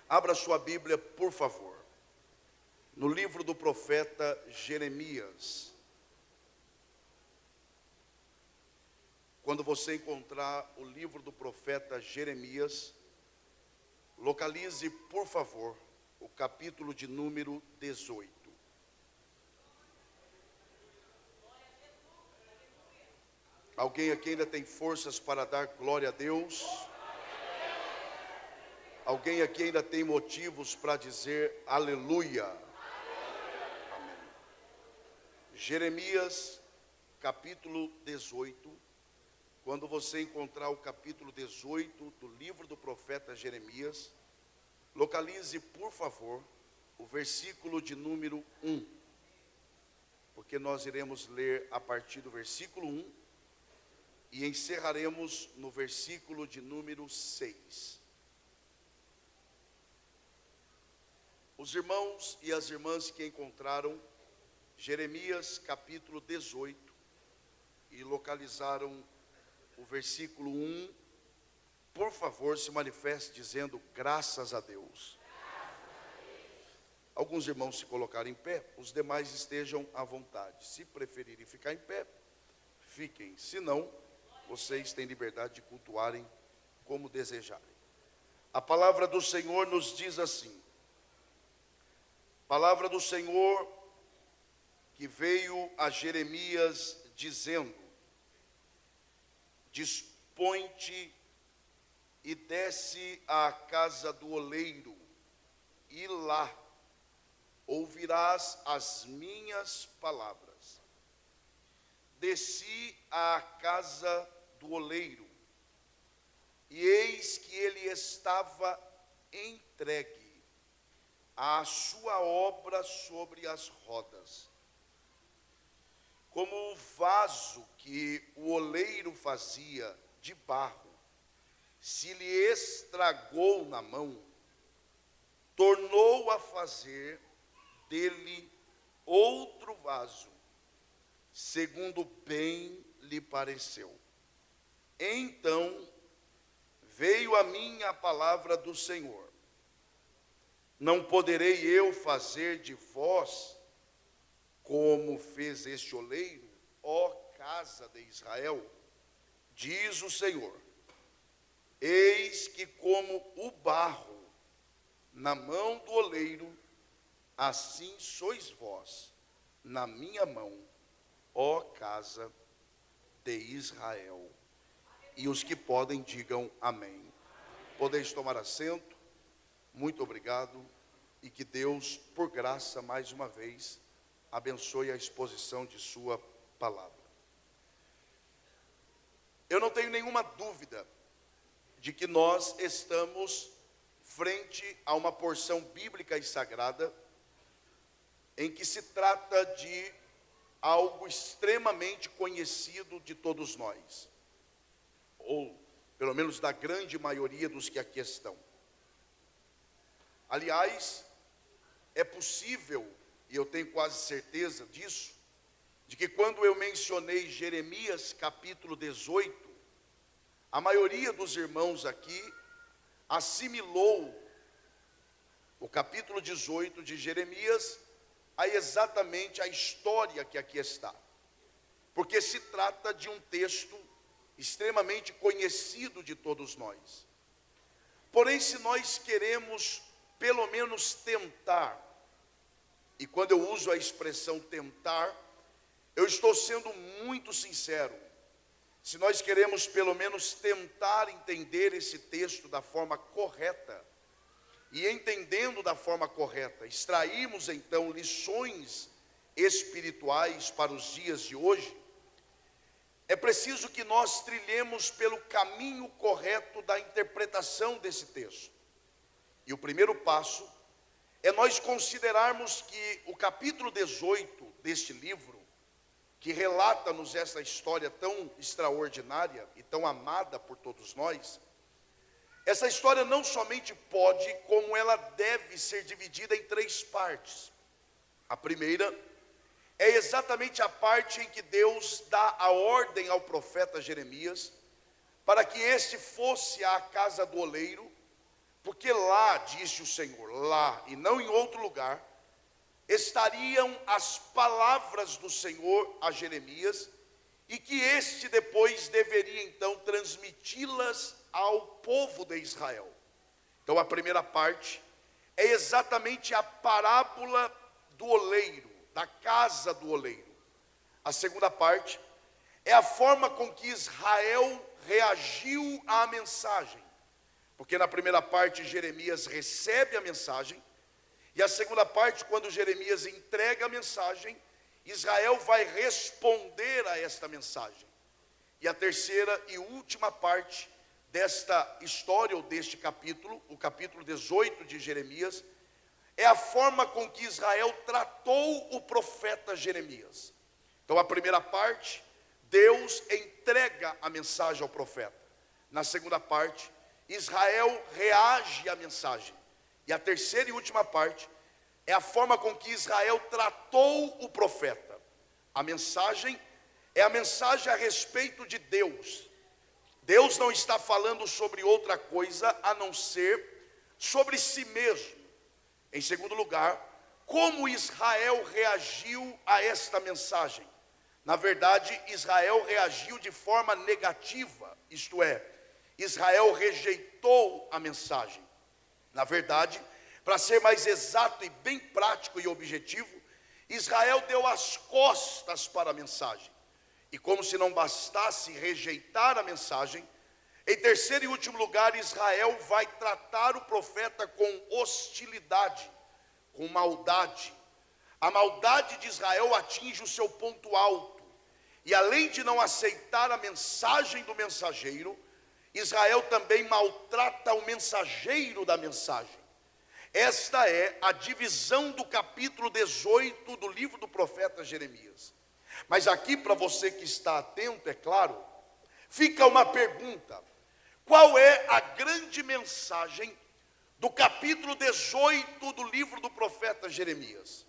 Abra sua Bíblia, por favor, no livro do profeta Jeremias. Quando você encontrar o livro do profeta Jeremias, localize, por favor, o capítulo de número 18. Alguém aqui ainda tem forças para dar glória a Deus? Alguém aqui ainda tem motivos para dizer aleluia? Amém. Jeremias, capítulo 18. Quando você encontrar o capítulo 18 do livro do profeta Jeremias, localize, por favor, o versículo de número 1. Porque nós iremos ler a partir do versículo 1 e encerraremos no versículo de número 6. Os irmãos e as irmãs que encontraram Jeremias capítulo 18 e localizaram o versículo 1, por favor, se manifeste dizendo graças a Deus. Alguns irmãos se colocarem em pé, os demais estejam à vontade. Se preferirem ficar em pé, fiquem. Se não, vocês têm liberdade de cultuarem como desejarem. A palavra do Senhor nos diz assim: palavra do Senhor que veio a Jeremias dizendo: dispõe-te e desce à casa do oleiro, e lá ouvirás as minhas palavras. Desci à casa do oleiro, e eis que ele estava entregue a sua obra sobre as rodas. Como o vaso que o oleiro fazia de barro, se lhe estragou na mão, tornou a fazer dele outro vaso, segundo bem lhe pareceu. Então veio a mim a palavra do Senhor: não poderei eu fazer de vós como fez este oleiro, ó casa de Israel? Diz o Senhor: eis que como o barro na mão do oleiro, assim sois vós na minha mão, ó casa de Israel. E os que podem digam amém. Podeis tomar assento. Muito obrigado, e que Deus, por graça, mais uma vez, abençoe a exposição de sua palavra. Eu não tenho nenhuma dúvida de que nós estamos frente a uma porção bíblica e sagrada em que se trata de algo extremamente conhecido de todos nós, ou pelo menos da grande maioria dos que aqui estão. Aliás, é possível, e eu tenho quase certeza disso, de que quando eu mencionei Jeremias capítulo 18, a maioria dos irmãos aqui assimilou o capítulo 18 de Jeremias a exatamente a história que aqui está, porque se trata de um texto extremamente conhecido de todos nós. Porém, se nós queremos pelo menos tentar, e quando eu uso a expressão tentar, eu estou sendo muito sincero, se nós queremos pelo menos tentar entender esse texto da forma correta, e entendendo da forma correta, extrairmos então lições espirituais para os dias de hoje, é preciso que nós trilhemos pelo caminho correto da interpretação desse texto. E o primeiro passo é nós considerarmos que o capítulo 18 deste livro, que relata-nos essa história tão extraordinária e tão amada por todos nós, essa história não somente pode, como ela deve ser dividida em três partes. A primeira é exatamente a parte em que Deus dá a ordem ao profeta Jeremias para que este fosse à casa do oleiro, porque lá lá, disse o Senhor, lá e não em outro lugar, estariam as palavras do Senhor a Jeremias, e que este depois deveria então transmiti-las ao povo de Israel. Então a primeira parte é exatamente a parábola do oleiro, da casa do oleiro. A segunda parte é a forma com que Israel reagiu à mensagem. Porque na primeira parte Jeremias recebe a mensagem, e a segunda parte, quando Jeremias entrega a mensagem, Israel vai responder a esta mensagem. E a terceira e última parte desta história, ou deste capítulo, o capítulo 18 de Jeremias, é a forma com que Israel tratou o profeta Jeremias. Então a primeira parte, Deus entrega a mensagem ao profeta. Na segunda parte, Israel reage à mensagem. E a terceira e última parte é a forma com que Israel tratou o profeta. A mensagem é a mensagem a respeito de Deus. Deus não está falando sobre outra coisa a não ser sobre si mesmo. Em segundo lugar, como Israel reagiu a esta mensagem? Na verdade, Israel reagiu de forma negativa, isto é, Israel rejeitou a mensagem. Na verdade, para ser mais exato e bem prático e objetivo, Israel deu as costas para a mensagem. E como se não bastasse rejeitar a mensagem, em terceiro e último lugar, Israel vai tratar o profeta com hostilidade, com maldade. A maldade de Israel atinge o seu ponto alto. E além de não aceitar a mensagem do mensageiro, Israel também maltrata o mensageiro da mensagem. Esta é a divisão do capítulo 18 do livro do profeta Jeremias. Mas aqui, para você que está atento, é claro, fica uma pergunta: qual é a grande mensagem do capítulo 18 do livro do profeta Jeremias?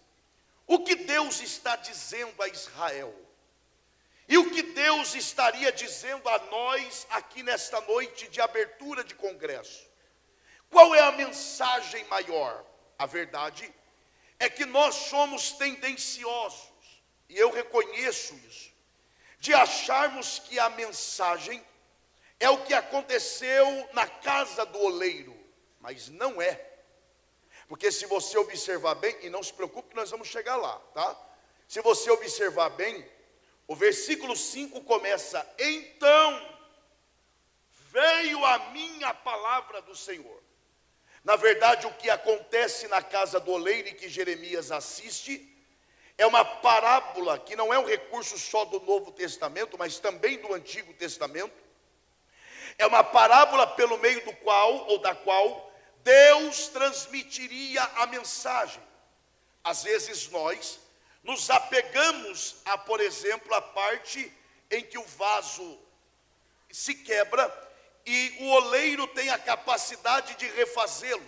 O que Deus está dizendo a Israel? E o que Deus estaria dizendo a nós aqui nesta noite de abertura de congresso? Qual é a mensagem maior? A verdade é que nós somos tendenciosos, e eu reconheço isso, de acharmos que a mensagem é o que aconteceu na casa do oleiro, mas não é. Porque se você observar bem, e não se preocupe que nós vamos chegar lá, tá? Se você observar bem, o versículo 5 começa: então veio a minha palavra do Senhor. Na verdade, o que acontece na casa do oleiro e que Jeremias assiste é uma parábola que não é um recurso só do Novo Testamento, mas também do Antigo Testamento. É uma parábola pelo meio do qual, ou da qual, Deus transmitiria a mensagem. Às vezes nós nos apegamos a, por exemplo, a parte em que o vaso se quebra e o oleiro tem a capacidade de refazê-lo.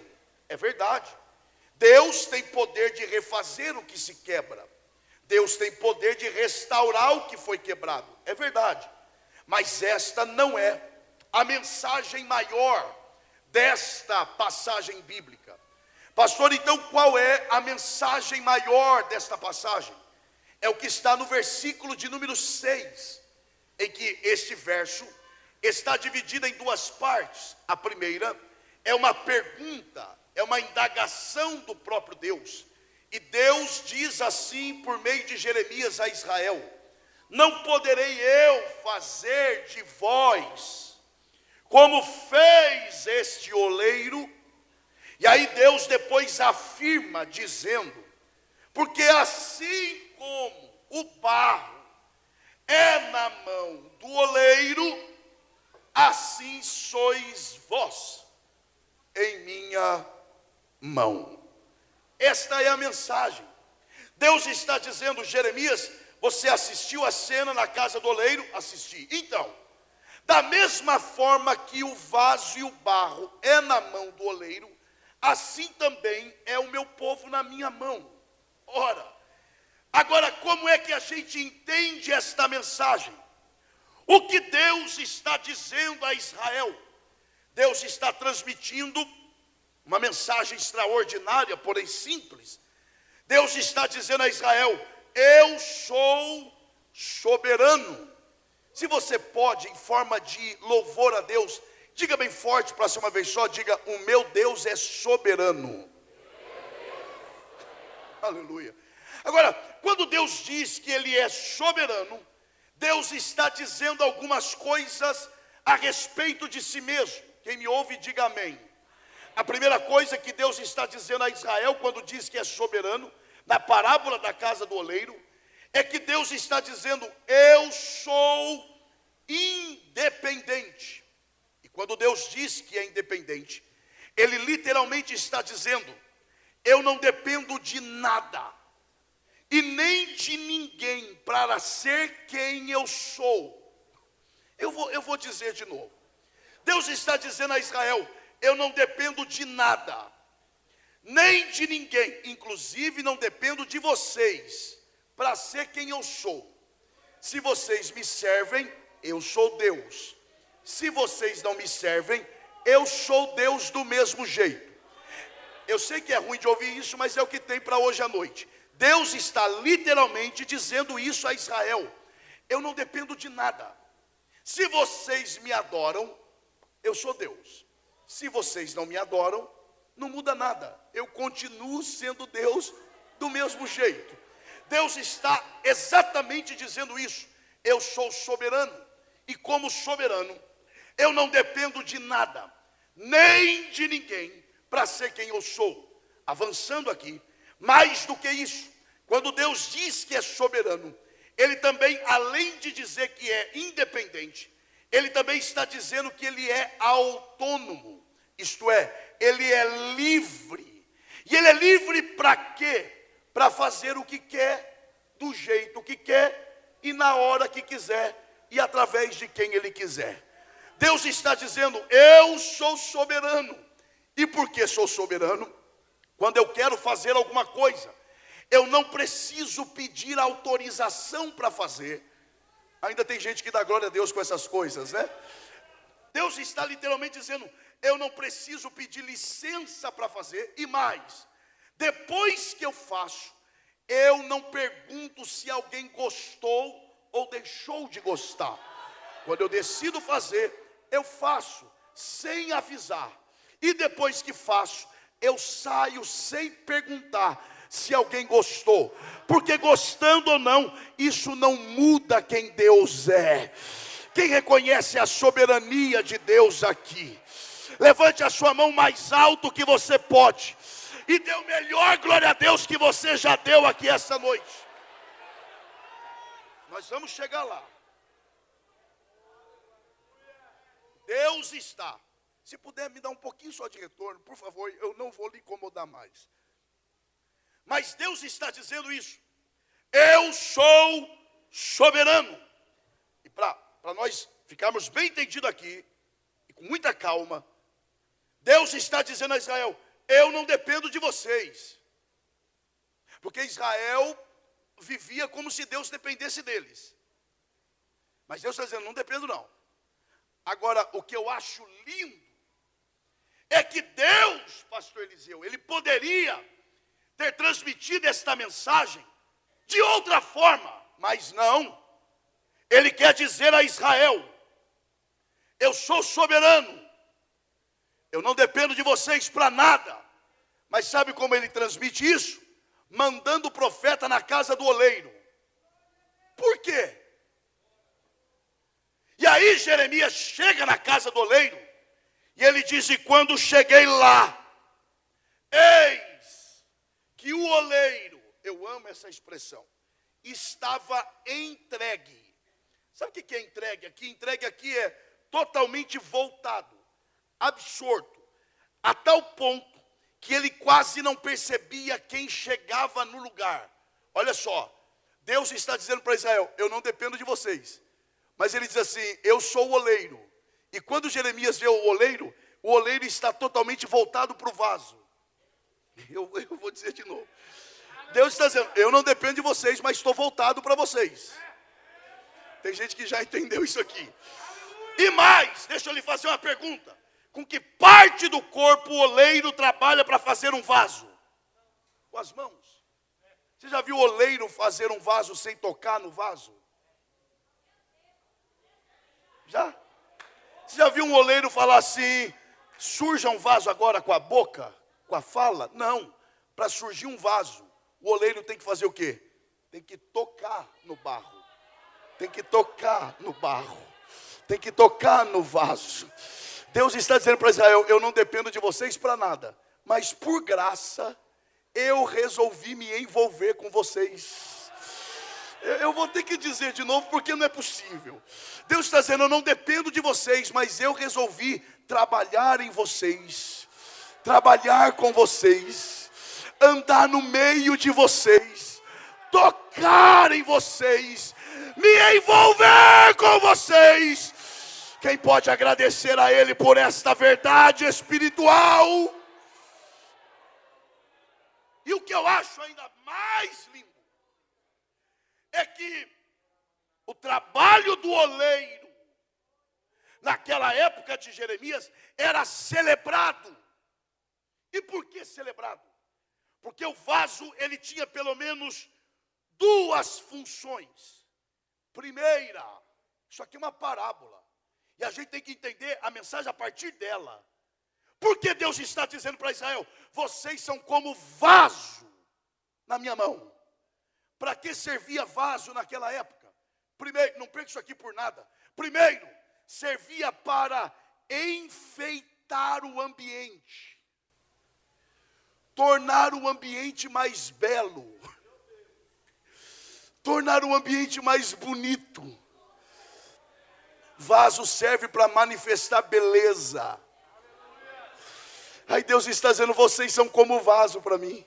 É verdade. Deus tem poder de refazer o que se quebra. Deus tem poder de restaurar o que foi quebrado. É verdade. Mas esta não é a mensagem maior desta passagem bíblica. Pastor, então qual é a mensagem maior desta passagem? É o que está no versículo de número 6, em que este verso está dividido em duas partes. A primeira é uma pergunta, é uma indagação do próprio Deus. E Deus diz assim por meio de Jeremias a Israel: não poderei eu fazer de vós como fez este oleiro? E aí Deus depois afirma dizendo: porque assim como o barro é na mão do oleiro, assim sois vós em minha mão. Esta é a mensagem. Deus está dizendo: Jeremias, você assistiu a cena na casa do oleiro? Assisti. Então, da mesma forma que o vaso e o barro é na mão do oleiro, assim também é o meu povo na minha mão. Ora, agora como é que a gente entende esta mensagem? O que Deus está dizendo a Israel? Deus está transmitindo uma mensagem extraordinária, porém simples. Deus está dizendo a Israel: eu sou soberano. Se você pode, em forma de louvor a Deus, diga bem forte para ser uma vez só, diga: o meu Deus é soberano. Aleluia. Agora, quando Deus diz que Ele é soberano, Deus está dizendo algumas coisas a respeito de si mesmo. Quem me ouve, diga amém. A primeira coisa que Deus está dizendo a Israel, quando diz que é soberano, na parábola da casa do oleiro, é que Deus está dizendo: eu sou independente. E quando Deus diz que é independente, Ele literalmente está dizendo: eu não dependo de nada e nem de ninguém para ser quem eu sou. Eu vou dizer de novo. Deus está dizendo a Israel: eu não dependo de nada, nem de ninguém, inclusive não dependo de vocês, para ser quem eu sou. Se vocês me servem, eu sou Deus. Se vocês não me servem, eu sou Deus do mesmo jeito. Eu sei que é ruim de ouvir isso, mas é o que tem para hoje à noite. Deus está literalmente dizendo isso a Israel: eu não dependo de nada. Se vocês me adoram, eu sou Deus. Se vocês não me adoram, não muda nada. Eu continuo sendo Deus do mesmo jeito. Deus está exatamente dizendo isso. Eu sou soberano. E como soberano, eu não dependo de nada, nem de ninguém, para ser quem eu sou. Avançando aqui, mais do que isso, quando Deus diz que é soberano, Ele também, além de dizer que é independente, Ele também está dizendo que Ele é autônomo. Isto é, Ele é livre. E Ele é livre para quê? Para fazer o que quer, do jeito que quer, e na hora que quiser, e através de quem Ele quiser. Deus está dizendo: eu sou soberano. E por que sou soberano? Quando eu quero fazer alguma coisa, eu não preciso pedir autorização para fazer. Ainda tem gente que dá glória a Deus com essas coisas, né? Deus está literalmente dizendo: eu não preciso pedir licença para fazer. E mais, depois que eu faço, eu não pergunto se alguém gostou ou deixou de gostar. Quando eu decido fazer, eu faço sem avisar. E depois que faço, eu saio sem perguntar se alguém gostou, porque gostando ou não, isso não muda quem Deus é. Quem reconhece a soberania de Deus aqui, levante a sua mão mais alto que você pode e dê o melhor glória a Deus que você já deu aqui essa noite. Nós vamos chegar lá. Deus está. Se puder me dar um pouquinho só de retorno, por favor, eu não vou lhe incomodar mais. Mas Deus está dizendo isso: eu sou soberano. E para nós ficarmos bem entendidos aqui, e com muita calma, Deus está dizendo a Israel: eu não dependo de vocês. Porque Israel vivia como se Deus dependesse deles. Mas Deus está dizendo: não dependo não. Agora, o que eu acho lindo é que Deus, pastor Eliseu, Ele poderia ter transmitido esta mensagem de outra forma, mas não. Ele quer dizer a Israel: eu sou soberano, eu não dependo de vocês para nada. Mas sabe como Ele transmite isso? Mandando o profeta na casa do oleiro. Por quê? E aí Jeremias chega na casa do oleiro, e ele diz: e quando cheguei lá, eis que o oleiro, eu amo essa expressão, estava entregue. Sabe o que é entregue aqui? Entregue aqui é totalmente voltado, absorto, a tal ponto que ele quase não percebia quem chegava no lugar. Olha só, Deus está dizendo para Israel: eu não dependo de vocês. Mas ele diz assim: eu sou o oleiro. E quando Jeremias vê o oleiro está totalmente voltado para o vaso. Eu vou dizer de novo. Deus está dizendo: eu não dependo de vocês, mas estou voltado para vocês. Tem gente que já entendeu isso aqui. E mais, deixa eu lhe fazer uma pergunta. Com que parte do corpo o oleiro trabalha para fazer um vaso? Com as mãos. Você já viu o oleiro fazer um vaso sem tocar no vaso? Já? Você já viu um oleiro falar assim, surja um vaso agora com a boca, com a fala? Não. Para surgir um vaso, o oleiro tem que fazer o quê? Tem que tocar no barro. Tem que tocar no barro. Tem que tocar no vaso. Deus está dizendo para Israel, eu não dependo de vocês para nada, mas por graça, eu resolvi me envolver com vocês. Eu vou ter que dizer de novo, porque não é possível. Deus está dizendo, eu não dependo de vocês, mas eu resolvi trabalhar em vocês, trabalhar com vocês, andar no meio de vocês, tocar em vocês, me envolver com vocês. Quem pode agradecer a Ele por esta verdade espiritual? E o que eu acho ainda mais lindo é que o trabalho do oleiro naquela época de Jeremias era celebrado. E por que celebrado? Porque o vaso ele tinha pelo menos duas funções. Primeira, isso aqui é uma parábola. E a gente tem que entender a mensagem a partir dela. Porque Deus está dizendo para Israel, vocês são como vaso na minha mão. Para que servia vaso naquela época? Primeiro, não perca isso aqui por nada. Primeiro, servia para enfeitar o ambiente. Tornar o ambiente mais belo. Tornar o ambiente mais bonito. Vaso serve para manifestar beleza. Aí Deus está dizendo, vocês são como vaso para mim.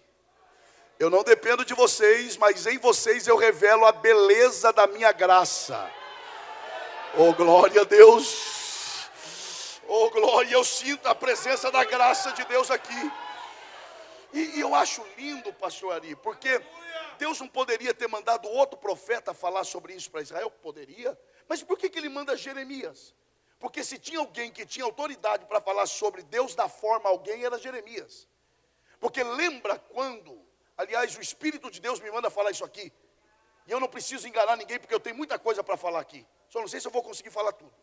Eu não dependo de vocês, mas em vocês eu revelo a beleza da minha graça. Oh, glória a Deus. Oh, glória, eu sinto a presença da graça de Deus aqui. E eu acho lindo, pastor Ari, porque Deus não poderia ter mandado outro profeta falar sobre isso para Israel? Poderia. Mas por que ele manda Jeremias? Porque se tinha alguém que tinha autoridade para falar sobre Deus da forma a alguém, era Jeremias. Porque lembra quando, aliás, o Espírito de Deus me manda falar isso aqui. E eu não preciso enganar ninguém, porque eu tenho muita coisa para falar aqui. Só não sei se eu vou conseguir falar tudo.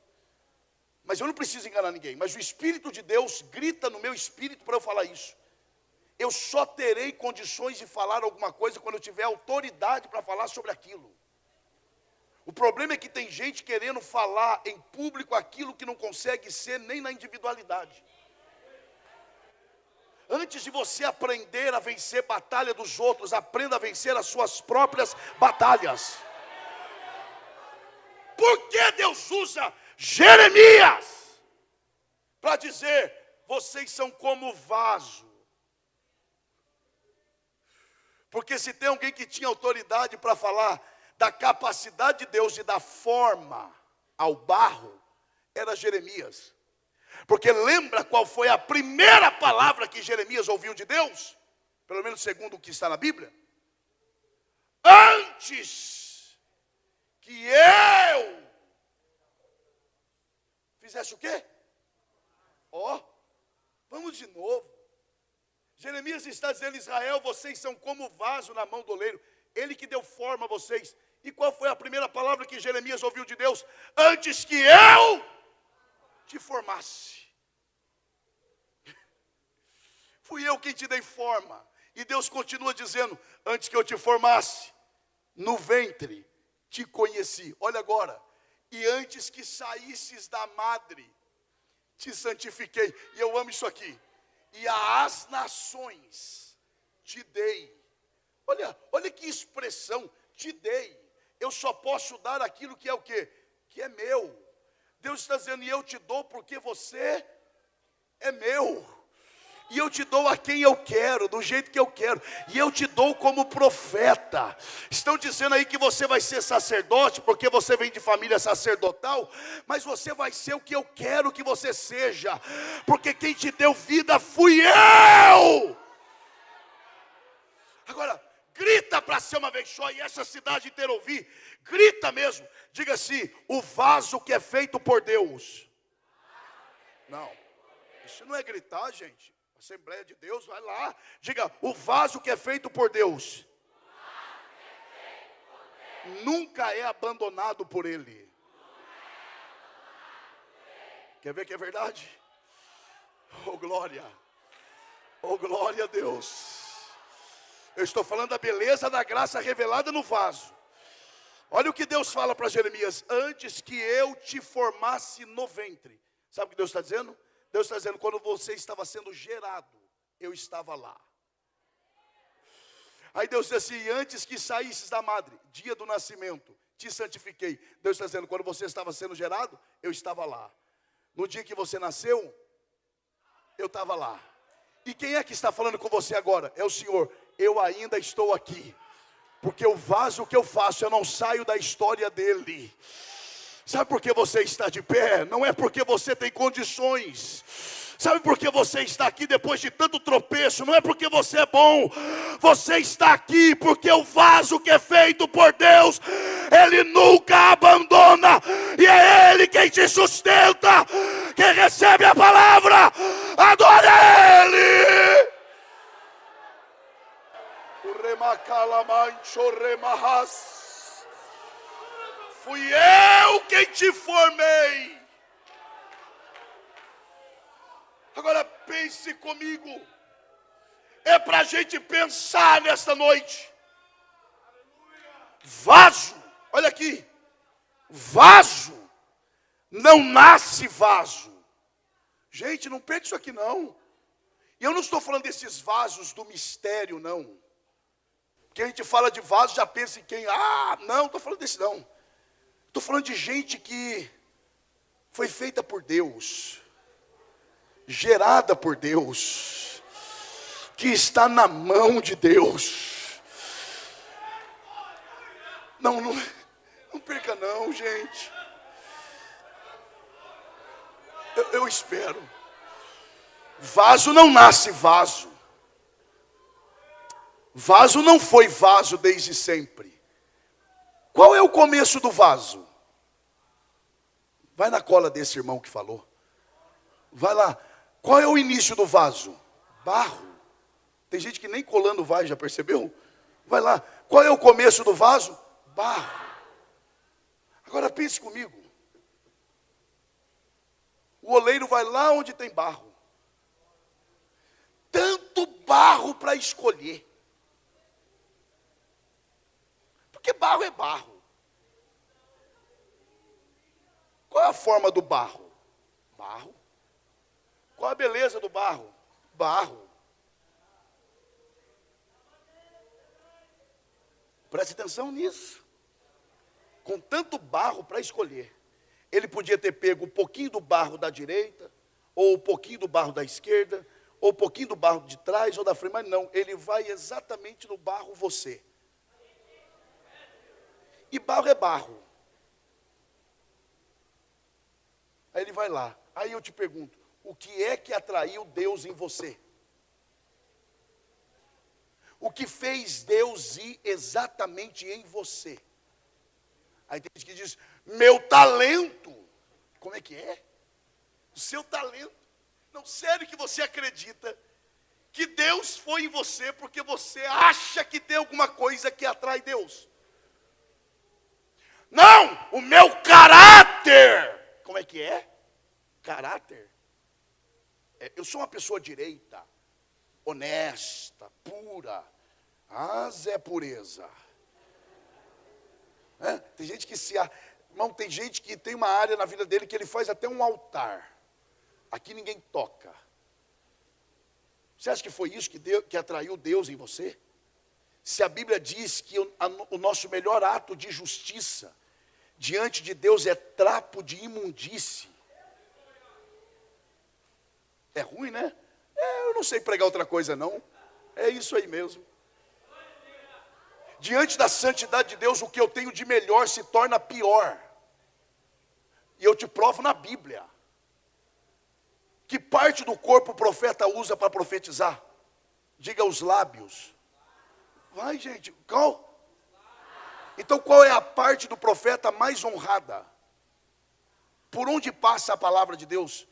Mas eu não preciso enganar ninguém. Mas o Espírito de Deus grita no meu espírito para eu falar isso. Eu só terei condições de falar alguma coisa quando eu tiver autoridade para falar sobre aquilo. O problema é que tem gente querendo falar em público aquilo que não consegue ser nem na individualidade. Antes de você aprender a vencer a batalha dos outros, aprenda a vencer as suas próprias batalhas. Por que Deus usa Jeremias para dizer, vocês são como vaso? Porque se tem alguém que tinha autoridade para falar da capacidade de Deus de dar forma ao barro, era Jeremias. Porque lembra qual foi a primeira palavra que Jeremias ouviu de Deus? Pelo menos segundo o que está na Bíblia. Antes que eu fizesse o quê? Vamos de novo. Jeremias está dizendo, Israel, vocês são como vaso na mão do oleiro. Ele que deu forma a vocês. E qual foi a primeira palavra que Jeremias ouviu de Deus? Antes que eu te formasse. Fui eu quem te dei forma. E Deus continua dizendo, antes que eu te formasse, no ventre te conheci. Olha agora. E antes que saísses da madre, te santifiquei. E eu amo isso aqui. E às nações te dei. Olha que expressão, te dei. Eu só posso dar aquilo que é o quê? Que é meu. Deus está dizendo, e eu te dou porque você é meu. E eu te dou a quem eu quero, do jeito que eu quero. E eu te dou como profeta. Estão dizendo aí que você vai ser sacerdote, porque você vem de família sacerdotal. Mas você vai ser o que eu quero que você seja. Porque quem te deu vida fui eu. Agora, grita para ser uma vez só, e essa cidade inteira ouvir. Grita mesmo. Diga assim, o vaso que é feito por Deus. Não. Isso não é gritar, gente. Assembleia de Deus, vai lá. Diga, o vaso que é feito por Deus nunca é abandonado por Ele. Quer ver que é verdade? Oh glória a Deus. Eu estou falando da beleza da graça revelada no vaso. Olha o que Deus fala para Jeremias: antes que eu te formasse no ventre. Sabe o que Deus está dizendo? Deus está dizendo, quando você estava sendo gerado, eu estava lá. Aí Deus diz assim, antes que saísses da madre, dia do nascimento, te santifiquei. Deus está dizendo, quando você estava sendo gerado, eu estava lá. No dia que você nasceu, eu estava lá. E quem é que está falando com você agora? É o Senhor. Eu ainda estou aqui. Porque o vaso que eu faço, eu não saio da história dele. Sabe por que você está de pé? Não é porque você tem condições. Sabe por que você está aqui depois de tanto tropeço? Não é porque você é bom. Você está aqui porque o vaso que é feito por Deus, Ele nunca abandona. E é Ele quem te sustenta. Quem recebe a palavra, adora Ele. Fui eu quem te formei. Agora pense comigo. É para a gente pensar nesta noite. Vaso, olha aqui. Vaso não nasce vaso. Gente, não perde isso aqui não. E eu não estou falando desses vasos do mistério, não. Porque a gente fala de vaso, já pensa em quem? Não estou falando desse não. Estou falando de gente que foi feita por Deus, gerada por Deus, que está na mão de Deus. Não perca não, gente. Eu espero. Vaso não nasce vaso. Vaso não foi vaso desde sempre. Qual é o começo do vaso? Vai na cola desse irmão que falou. Vai lá. Qual é o início do vaso? Barro. Tem gente que nem colando vai, já percebeu? Vai lá. Qual é o começo do vaso? Barro. Agora pense comigo. O oleiro vai lá onde tem barro. Tanto barro para escolher. Porque barro é barro. Qual é a forma do barro? Barro. Qual a beleza do barro? Barro. Preste atenção nisso. Com tanto barro para escolher, ele podia ter pego um pouquinho do barro da direita, ou um pouquinho do barro da esquerda, ou um pouquinho do barro de trás ou da frente, mas não, ele vai exatamente no barro você. E barro é barro. Aí ele vai lá. Aí eu te pergunto, o que é que atraiu Deus em você? O que fez Deus ir exatamente em você? Aí tem gente que diz, meu talento. Como é que é? O seu talento. Não, sério que você acredita que Deus foi em você porque você acha que tem alguma coisa que atrai Deus? Não, o meu caráter. Como é que é? Caráter. Eu sou uma pessoa direita, honesta, pura. Zé pureza. Tem gente que irmão, tem gente que tem uma área na vida dele que ele faz até um altar. Aqui ninguém toca. Você acha que foi isso que atraiu Deus em você? Se a Bíblia diz que o nosso melhor ato de justiça diante de Deus é trapo de imundície. É ruim, né? Eu não sei pregar outra coisa não. É isso aí mesmo. Diante da santidade de Deus, o que eu tenho de melhor se torna pior. E eu te provo na Bíblia. Que parte do corpo o profeta usa para profetizar? Diga os lábios. Vai, gente. Qual? Então qual é a parte do profeta mais honrada? Por onde passa a palavra de Deus?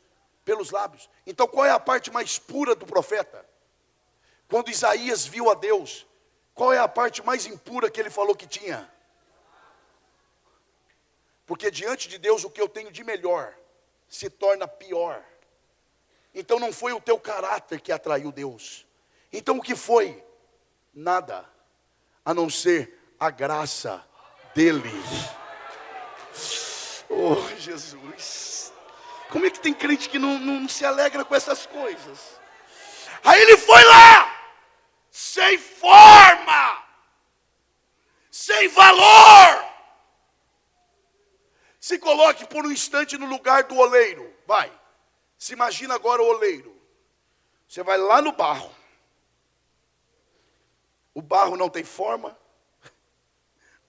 Pelos lábios. Então qual é a parte mais pura do profeta? Quando Isaías viu a Deus, qual é a parte mais impura que ele falou que tinha? Porque diante de Deus o que eu tenho de melhor se torna pior. Então não foi o teu caráter que atraiu Deus. Então o que foi? Nada, a não ser a graça dele. Oh Jesus, como é que tem crente que não se alegra com essas coisas? Aí ele foi lá, sem forma, sem valor. Se coloque por um instante no lugar do oleiro, vai. Se imagina agora o oleiro. Você vai lá no barro. O barro não tem forma.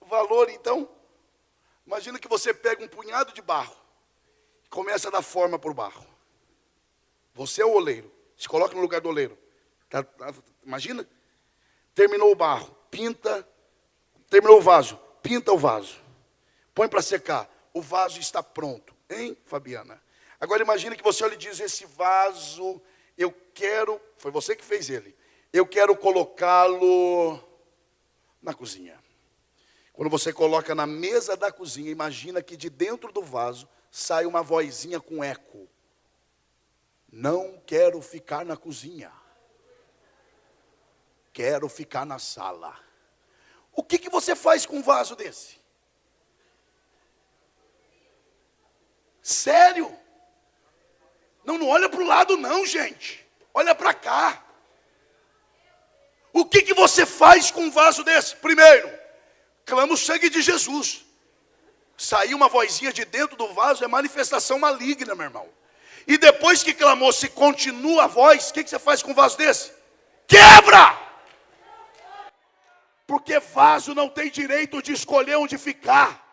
O valor, então, imagina que você pega um punhado de barro e começa a dar forma para o barro. Você é o oleiro. Se coloca no lugar do oleiro. Imagina. Terminou o barro. Pinta. Terminou o vaso. Pinta o vaso. Põe para secar. O vaso está pronto. Hein, Fabiana? Agora imagina que você olha e diz, esse vaso, eu quero... Foi você que fez ele. Eu quero colocá-lo na cozinha. Quando você coloca na mesa da cozinha, imagina que de dentro do vaso sai uma vozinha com eco. Não quero ficar na cozinha. Quero ficar na sala. O que você faz com um vaso desse? Sério? Não olha para o lado não, gente. Olha para cá. O que você faz com um vaso desse? Primeiro, clama o sangue de Jesus. Saiu uma vozinha de dentro do vaso, é manifestação maligna, meu irmão. E depois que clamou, se continua a voz, o que você faz com um vaso desse? Quebra! Porque vaso não tem direito de escolher onde ficar.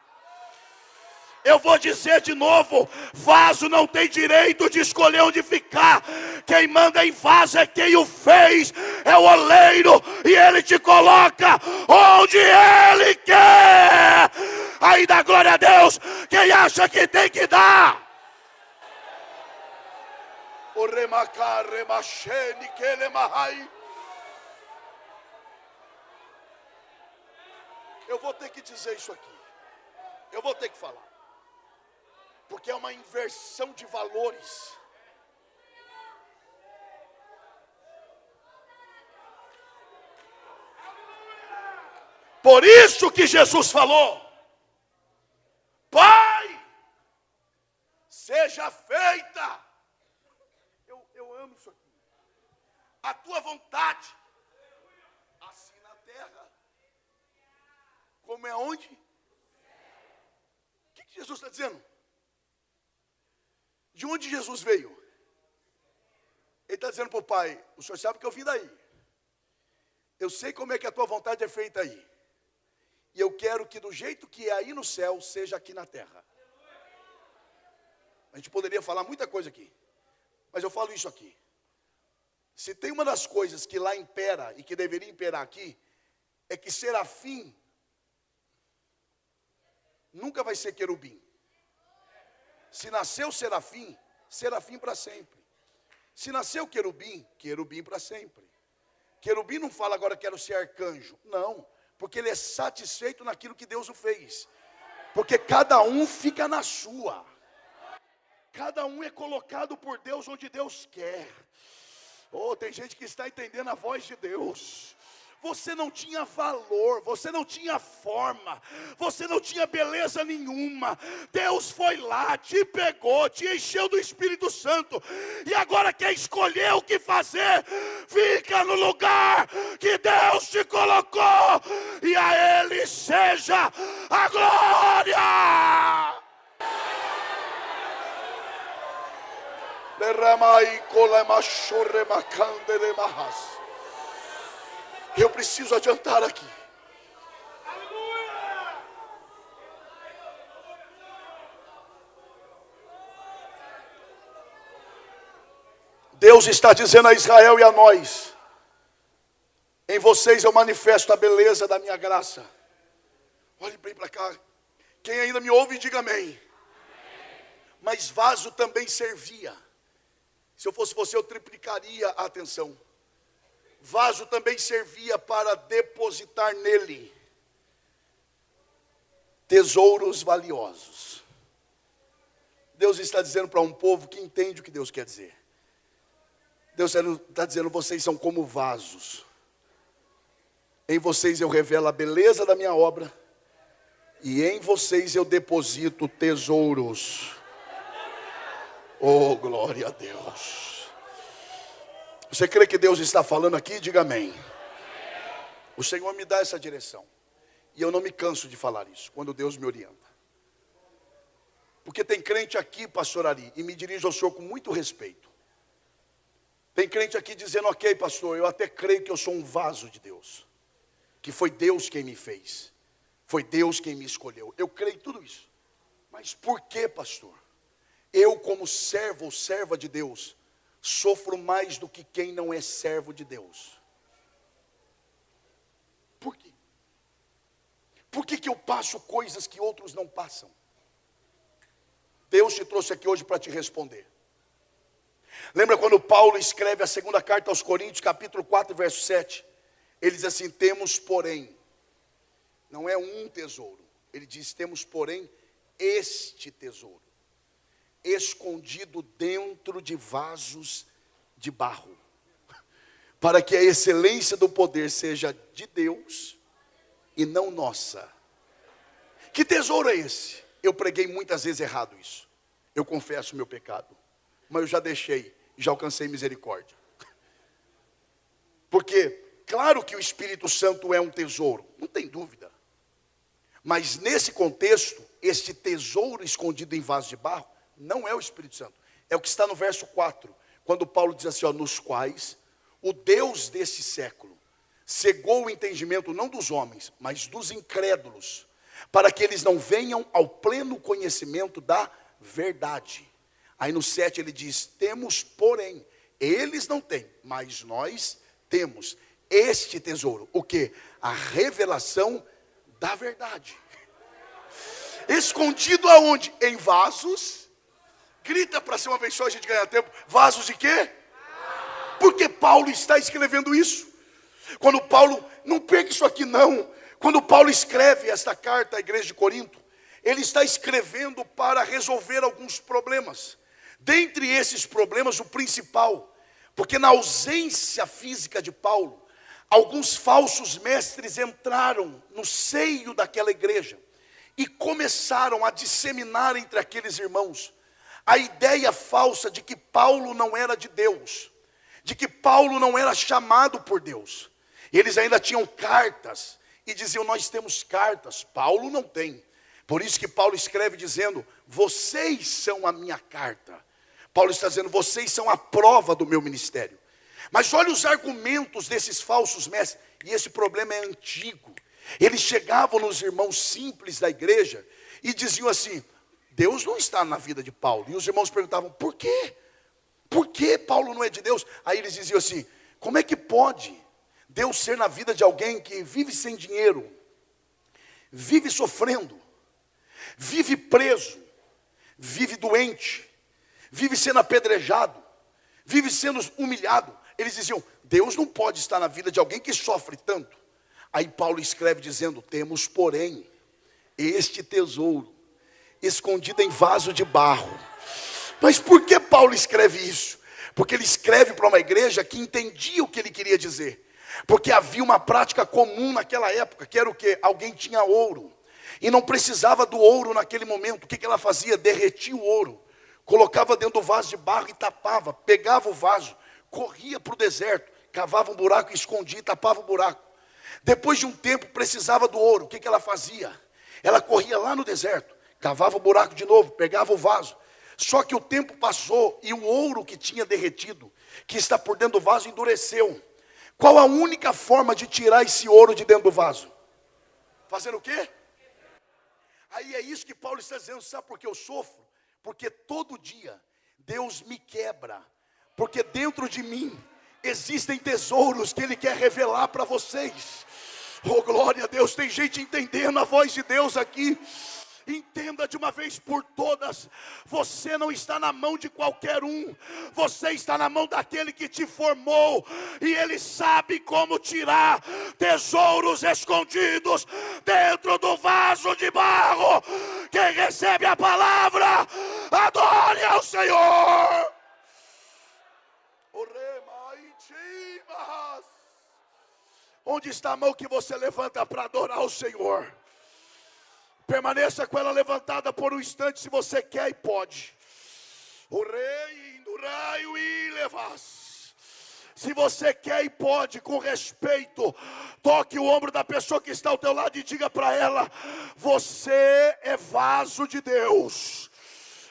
Eu vou dizer de novo, vaso não tem direito de escolher onde ficar. Quem manda em vaso é quem o fez, é o oleiro, e ele te coloca onde ele quer. Aí dá glória a Deus, quem acha que tem que dar. Eu vou ter que dizer isso aqui. Eu vou ter que falar. Porque é uma inversão de valores. Por isso que Jesus falou: Pai, seja feita. Eu amo isso aqui. A tua vontade, assim na terra, como é onde? O que Jesus está dizendo? De onde Jesus veio? Ele está dizendo para o Pai, o Senhor sabe que eu vim daí. Eu sei como é que a tua vontade é feita aí. E eu quero que do jeito que é aí no céu, seja aqui na terra. A gente poderia falar muita coisa aqui. Mas eu falo isso aqui. Se tem uma das coisas que lá impera e que deveria imperar aqui, é que serafim nunca vai ser querubim. Se nasceu serafim, serafim para sempre. Se nasceu querubim, querubim para sempre. Querubim não fala agora quero ser arcanjo. Não, porque ele é satisfeito naquilo que Deus o fez. Porque cada um fica na sua. Cada um é colocado por Deus onde Deus quer. Oh, tem gente que está entendendo a voz de Deus. Você não tinha valor, você não tinha forma, você não tinha beleza nenhuma. Deus foi lá, te pegou, te encheu do Espírito Santo. E agora quer escolher o que fazer. Fica no lugar que Deus te colocou. E a Ele seja a glória. Eu preciso adiantar aqui. Deus está dizendo a Israel e a nós: em vocês eu manifesto a beleza da minha graça. Olhe bem para cá. Quem ainda me ouve, diga amém. Mas vaso também servia. Se eu fosse você, eu triplicaria a atenção. Vaso também servia para depositar nele tesouros valiosos. Deus está dizendo para um povo que entende o que Deus quer dizer. Deus está dizendo, vocês são como vasos. Em vocês eu revelo a beleza da minha obra. E em vocês eu deposito tesouros. Oh, glória a Deus. Você crê que Deus está falando aqui? Diga amém. O Senhor me dá essa direção. E eu não me canso de falar isso, quando Deus me orienta. Porque tem crente aqui, pastor Ari, e me dirijo ao senhor com muito respeito. Tem crente aqui dizendo, ok, pastor, eu até creio que eu sou um vaso de Deus. Que foi Deus quem me fez. Foi Deus quem me escolheu. Eu creio em tudo isso. Mas por que, pastor? Eu, como servo ou serva de Deus, sofro mais do que quem não é servo de Deus. Por quê? Por que eu passo coisas que outros não passam? Deus te trouxe aqui hoje para te responder. Lembra quando Paulo escreve a segunda carta aos Coríntios, capítulo 4, verso 7? Ele diz assim, temos porém, não é um tesouro. Ele diz, temos porém este tesouro, escondido dentro de vasos de barro, para que a excelência do poder seja de Deus e não nossa. Que tesouro é esse? Eu preguei muitas vezes errado isso. Eu confesso o meu pecado. Mas eu já deixei, já alcancei misericórdia. Porque, claro que o Espírito Santo é um tesouro, não tem dúvida. Mas nesse contexto, este tesouro escondido em vaso de barro, não é o Espírito Santo. É o que está no verso 4, quando Paulo diz assim, ó, nos quais o Deus desse século cegou o entendimento não dos homens, mas dos incrédulos, para que eles não venham ao pleno conhecimento da verdade. Aí no 7 ele diz, temos porém, eles não têm, mas nós temos este tesouro. O que? A revelação da verdade. Escondido aonde? Em vasos. Grita para ser uma vez só, a gente ganhar tempo. Vasos de quê? Porque Paulo está escrevendo isso. Quando Paulo, não perca isso aqui não. Quando Paulo escreve esta carta à igreja de Corinto, ele está escrevendo para resolver alguns problemas. Dentre esses problemas, o principal, porque na ausência física de Paulo, alguns falsos mestres entraram no seio daquela igreja e começaram a disseminar entre aqueles irmãos a ideia falsa de que Paulo não era de Deus, de que Paulo não era chamado por Deus. Eles ainda tinham cartas e diziam, nós temos cartas, Paulo não tem. Por isso que Paulo escreve dizendo, vocês são a minha carta. Paulo está dizendo, vocês são a prova do meu ministério. Mas olha os argumentos desses falsos mestres, e esse problema é antigo. Eles chegavam nos irmãos simples da igreja e diziam assim, Deus não está na vida de Paulo. E os irmãos perguntavam, por quê? Por que Paulo não é de Deus? Aí eles diziam assim, como é que pode Deus ser na vida de alguém que vive sem dinheiro, vive sofrendo, vive preso, vive doente, vive sendo apedrejado, vive sendo humilhado? Eles diziam, Deus não pode estar na vida de alguém que sofre tanto. Aí Paulo escreve dizendo, temos porém este tesouro escondido em vaso de barro. Mas por que Paulo escreve isso? Porque ele escreve para uma igreja que entendia o que ele queria dizer. Porque havia uma prática comum naquela época, que era o quê? Alguém tinha ouro e não precisava do ouro naquele momento. O que ela fazia? Derretia o ouro, colocava dentro do vaso de barro e tapava, pegava o vaso, corria para o deserto, cavava um buraco, escondia e tapava o buraco. Depois de um tempo precisava do ouro, o que ela fazia? Ela corria lá no deserto, cavava o buraco de novo, pegava o vaso. Só que o tempo passou e o ouro que tinha derretido, que está por dentro do vaso, endureceu. Qual a única forma de tirar esse ouro de dentro do vaso? Fazer o quê? Aí é isso que Paulo está dizendo, sabe por que eu sofro? Porque todo dia Deus me quebra, porque dentro de mim existem tesouros que Ele quer revelar para vocês. Oh glória a Deus, tem gente entendendo a voz de Deus aqui. Entenda de uma vez por todas, você não está na mão de qualquer um, você está na mão daquele que te formou, e Ele sabe como tirar tesouros escondidos dentro do vaso de barro. Quem recebe a palavra, adore ao Senhor. Onde está a mão que você levanta para adorar o Senhor? Permaneça com ela levantada por um instante, se você quer e pode. O rei do raio e levas. Se você quer e pode, com respeito, toque o ombro da pessoa que está ao teu lado e diga para ela: você é vaso de Deus,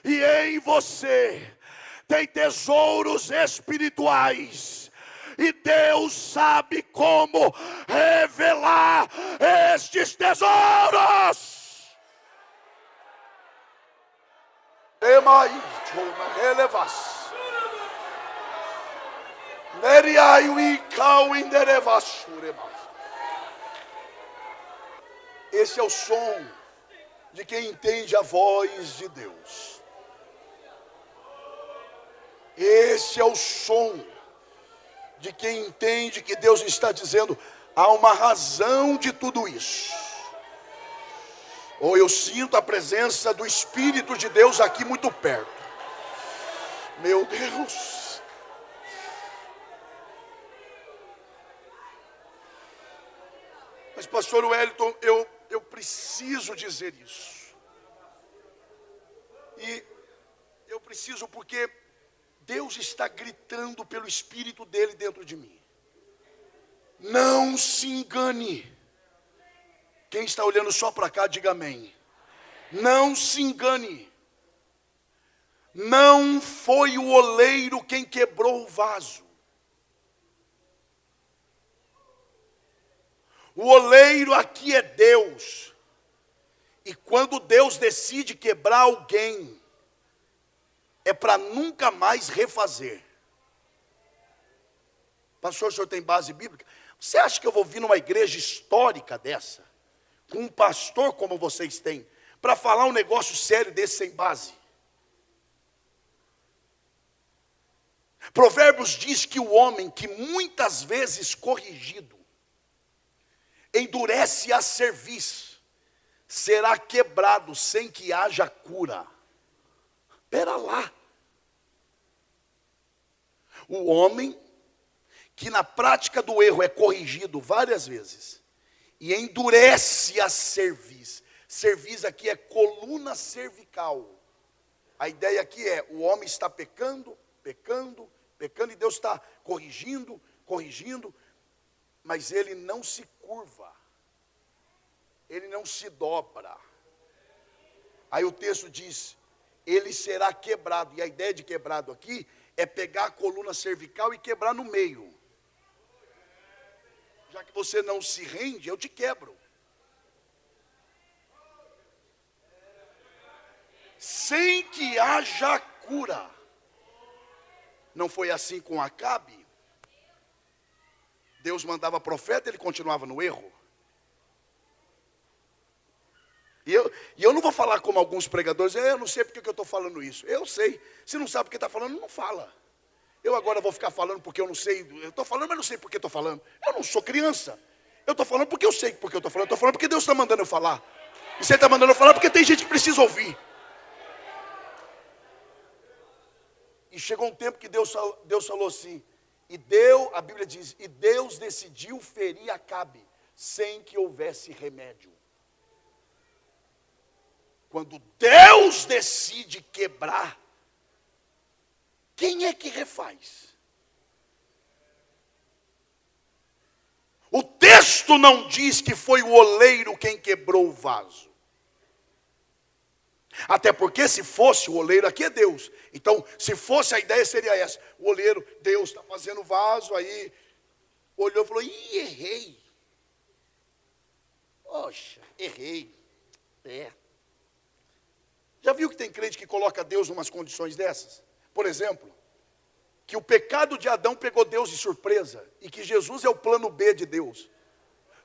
e em você tem tesouros espirituais, e Deus sabe como revelar estes tesouros. Esse é o som de quem entende a voz de Deus. Esse é o som de quem entende que Deus está dizendo: há uma razão de tudo isso. Ou eu sinto a presença do Espírito de Deus aqui muito perto. Meu Deus. Mas pastor Wellington, eu preciso dizer isso. E eu preciso porque Deus está gritando pelo Espírito dele dentro de mim. Não se engane. Quem está olhando só para cá, diga amém. Não se engane. Não foi o oleiro quem quebrou o vaso. O oleiro aqui é Deus. E quando Deus decide quebrar alguém, é para nunca mais refazer. Pastor, o senhor tem base bíblica? Você acha que eu vou vir numa igreja histórica dessa, com um pastor como vocês têm, para falar um negócio sério desse sem base? Provérbios diz que o homem que muitas vezes corrigido endurece a cerviz, será quebrado sem que haja cura. Espera lá. O homem que na prática do erro é corrigido várias vezes e endurece a cerviz. Cerviz aqui é coluna cervical. A ideia aqui é: o homem está pecando, e Deus está corrigindo, mas ele não se curva, ele não se dobra. Aí o texto diz: ele será quebrado. E a ideia de quebrado aqui é pegar a coluna cervical e quebrar no meio. Já que você não se rende, eu te quebro. Sem que haja cura. Não foi assim com Acabe? Deus mandava profeta, ele continuava no erro. E eu não vou falar como alguns pregadores: eu não sei porque que eu estou falando isso. Eu sei. Se não sabe o que está falando, não fala. Eu agora vou ficar falando porque eu não sei. Eu estou falando, mas não sei porque estou falando. Eu não sou criança. Eu estou falando porque eu sei porque eu estou falando. Eu estou falando porque Deus está mandando eu falar. E você está mandando eu falar porque tem gente que precisa ouvir. E chegou um tempo que Deus falou assim, a Bíblia diz, e Deus decidiu ferir Acabe, sem que houvesse remédio. Quando Deus decide quebrar, quem é que refaz? O texto não diz que foi o oleiro quem quebrou o vaso. Até porque se fosse o oleiro, aqui é Deus. Então, se fosse, a ideia seria essa: o oleiro, Deus está fazendo vaso, aí olhou e falou: ih, errei. Poxa, errei. Já viu que tem crente que coloca Deus em umas condições dessas? Por exemplo, que o pecado de Adão pegou Deus de surpresa, e que Jesus é o plano B de Deus.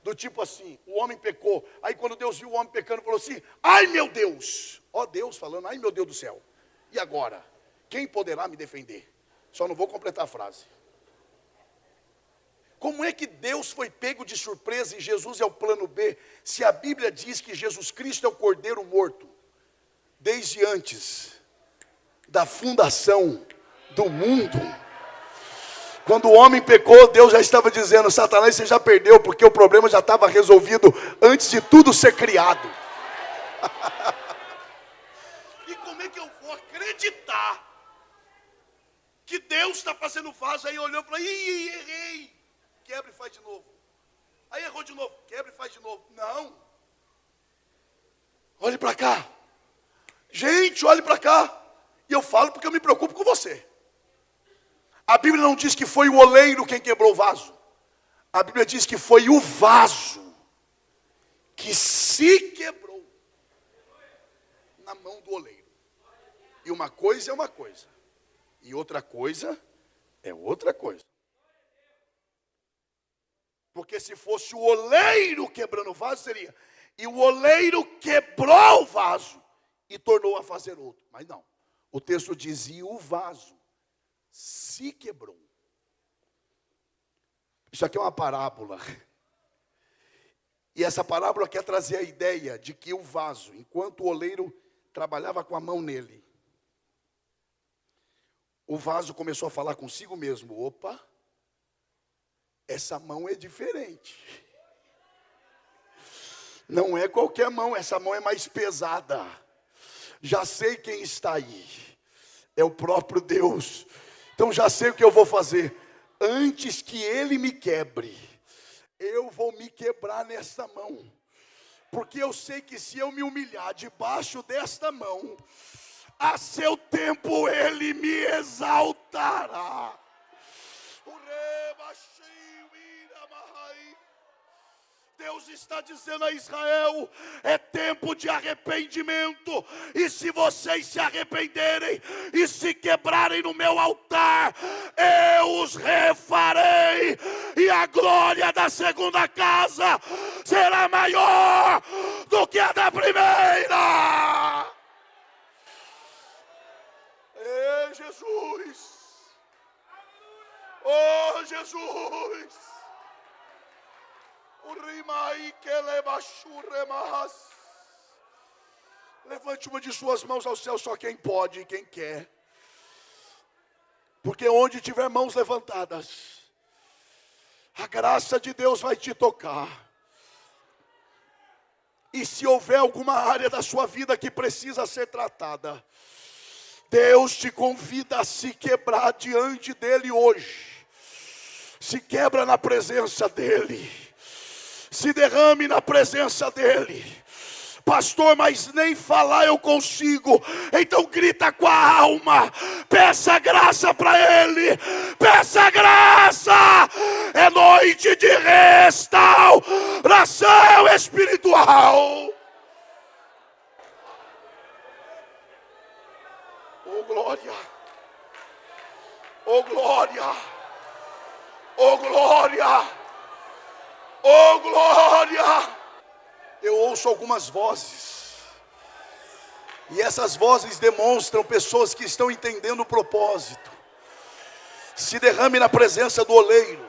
Do tipo assim, o homem pecou. Aí quando Deus viu o homem pecando, falou assim: ai meu Deus! Ó Deus falando, ai meu Deus do céu. E agora? Quem poderá me defender? Só não vou completar a frase. Como é que Deus foi pego de surpresa e Jesus é o plano B, se a Bíblia diz que Jesus Cristo é o Cordeiro morto, desde antes da fundação do mundo? Quando o homem pecou, Deus já estava dizendo: Satanás, você já perdeu, porque o problema já estava resolvido antes de tudo ser criado. E como é que eu vou acreditar que Deus está fazendo vaso? Aí olhou e falou: ih, errei, quebra e faz de novo. Aí errou de novo, quebra e faz de novo. Não. Olhe para cá. Gente, olhe para cá. E eu falo porque eu me preocupo com você. A Bíblia não diz que foi o oleiro quem quebrou o vaso. A Bíblia diz que foi o vaso que se quebrou na mão do oleiro. E uma coisa é uma coisa, e outra coisa é outra coisa. Porque se fosse o oleiro quebrando o vaso, seria: e o oleiro quebrou o vaso e tornou a fazer outro. Mas não, o texto dizia: o vaso se quebrou. Isso aqui é uma parábola. E essa parábola quer trazer a ideia de que o vaso, enquanto o oleiro trabalhava com a mão nele, o vaso começou a falar consigo mesmo: opa, essa mão é diferente. Não é qualquer mão, essa mão é mais pesada. Já sei quem está aí. É o próprio Deus. Então já sei o que eu vou fazer. Antes que ele me quebre, eu vou me quebrar nesta mão. Porque eu sei que se eu me humilhar debaixo desta mão, a seu tempo ele me exaltará. Deus está dizendo a Israel: é tempo de arrependimento, e se vocês se arrependerem e se quebrarem no meu altar, eu os refarei, e a glória da segunda casa será maior do que a da primeira. Ei, Jesus! Oh, Jesus! Levante uma de suas mãos ao céu, só quem pode e quem quer. Porque onde tiver mãos levantadas, a graça de Deus vai te tocar. E se houver alguma área da sua vida que precisa ser tratada, Deus te convida a se quebrar diante dele hoje. Se quebra na presença dele. Se derrame na presença dele. Pastor, mas nem falar eu consigo. Então grita com a alma. Peça graça para ele. Peça graça. É noite de restauração espiritual. Oh glória. Oh glória. Oh glória. Oh glória! Eu ouço algumas vozes, e essas vozes demonstram pessoas que estão entendendo o propósito. Se derrame na presença do oleiro.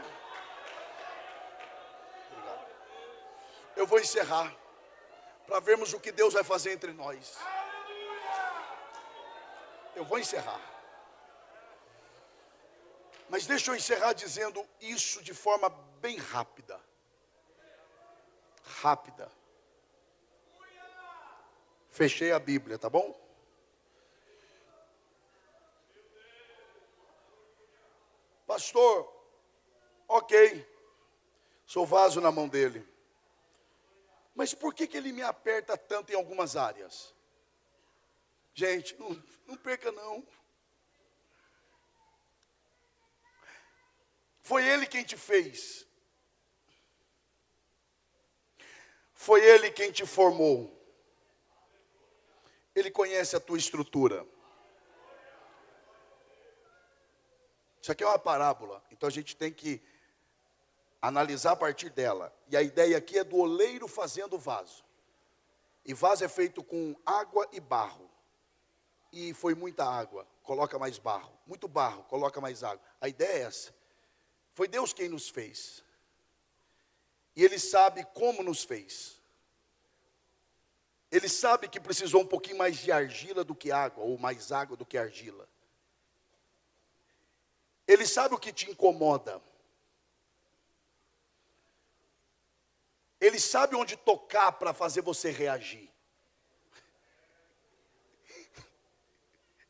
Eu vou encerrar, para vermos o que Deus vai fazer entre nós. Eu vou encerrar. Mas deixa eu encerrar dizendo isso de forma bem rápida. Rápida. Fechei a Bíblia, tá bom? Pastor, ok, sou vaso na mão dele. Mas por que ele me aperta tanto em algumas áreas? Gente, não perca não. Foi ele quem te fez. Foi ele quem te formou. Ele conhece a tua estrutura. Isso aqui é uma parábola. Então a gente tem que analisar a partir dela. E a ideia aqui é do oleiro fazendo vaso. E vaso é feito com água e barro. E foi muita água, coloca mais barro. Muito barro, coloca mais água. A ideia é essa. Foi Deus quem nos fez. E Ele sabe como nos fez. Ele sabe que precisou um pouquinho mais de argila do que água, ou mais água do que argila. Ele sabe o que te incomoda. Ele sabe onde tocar para fazer você reagir.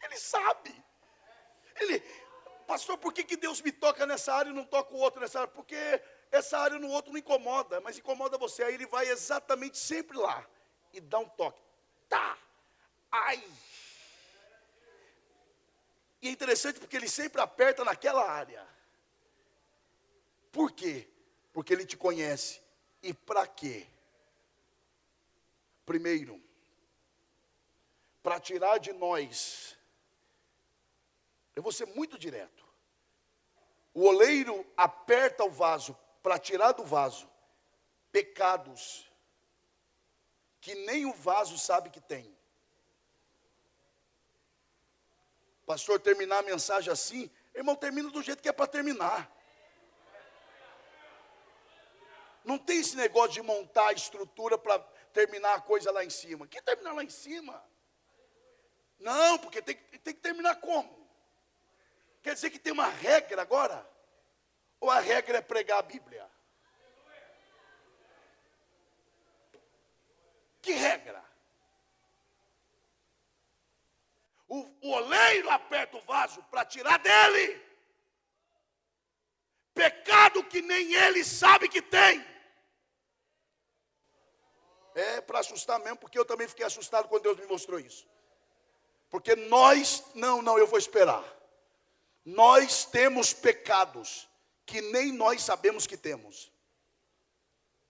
Ele sabe. Pastor, por que Deus me toca nessa área e não toca o outro nessa área? Porque essa área no outro não incomoda, mas incomoda você. Aí Ele vai exatamente sempre lá e dá um toque. Tá. Ai. E é interessante porque Ele sempre aperta naquela área. Por quê? Porque Ele te conhece. E para quê? Primeiro, para tirar de nós, eu vou ser muito direto. O oleiro aperta o vaso para tirar do vaso pecados que nem o vaso sabe que tem. Pastor, terminar a mensagem assim, irmão, termina do jeito que é para terminar. Não tem esse negócio de montar a estrutura para terminar a coisa lá em cima. Que terminar lá em cima? Não, porque tem que terminar como? Quer dizer que tem uma regra agora? Ou a regra é pregar a Bíblia? Que regra? O oleiro aperta o vaso para tirar dele pecado que nem ele sabe que tem. É para assustar mesmo, porque eu também fiquei assustado quando Deus me mostrou isso. Porque nós, não, eu vou esperar. Nós temos pecados que nem nós sabemos que temos.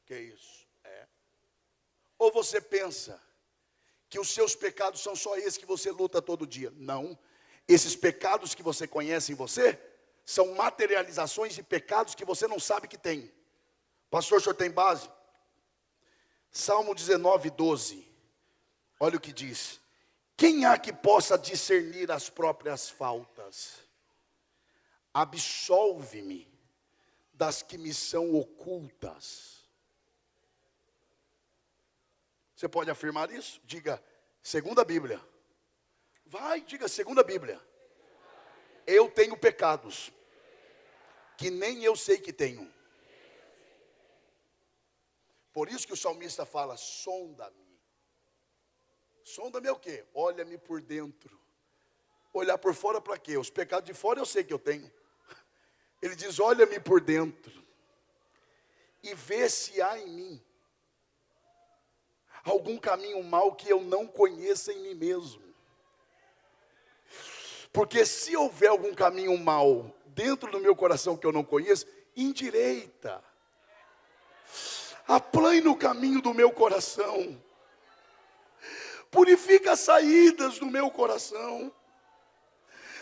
Que isso? É. Ou você pensa que os seus pecados são só esses que você luta todo dia? Não. Esses pecados que você conhece em você são materializações de pecados que você não sabe que tem. Pastor, o senhor tem base? Salmo 19, 12. Olha o que diz. Quem há que possa discernir as próprias faltas? Absolve-me das que me são ocultas. Você pode afirmar isso? Diga, segundo a Bíblia. Vai, diga, segundo a Bíblia. Eu tenho pecados que nem eu sei que tenho. Por isso que o salmista fala, sonda-me. Sonda-me é o quê? Olha-me por dentro. Olhar por fora para quê? Os pecados de fora eu sei que eu tenho. Ele diz, olha-me por dentro. E vê se há em mim algum caminho mau que eu não conheça em mim mesmo. Porque se houver algum caminho mau dentro do meu coração que eu não conheço, endireita. Aplane o caminho do meu coração. Purifica as saídas do meu coração.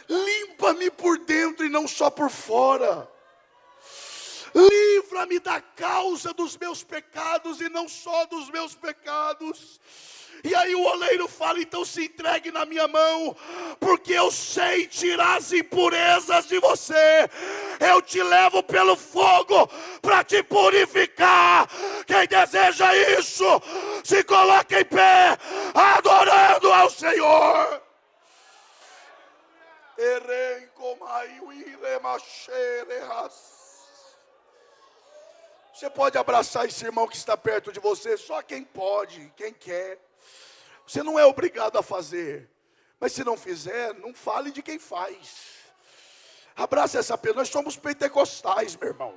Limpa-me por dentro e não só por fora. Livra-me da causa dos meus pecados e não só dos meus pecados. E aí o oleiro fala, então se entregue na minha mão, porque eu sei tirar as impurezas de você. Eu te levo pelo fogo para te purificar. Quem deseja isso, se coloque em pé, adorando ao Senhor. Você pode abraçar esse irmão que está perto de você, só quem pode, quem quer. Você não é obrigado a fazer, mas se não fizer, não fale de quem faz. Abraça essa pessoa. Nós somos pentecostais, meu irmão.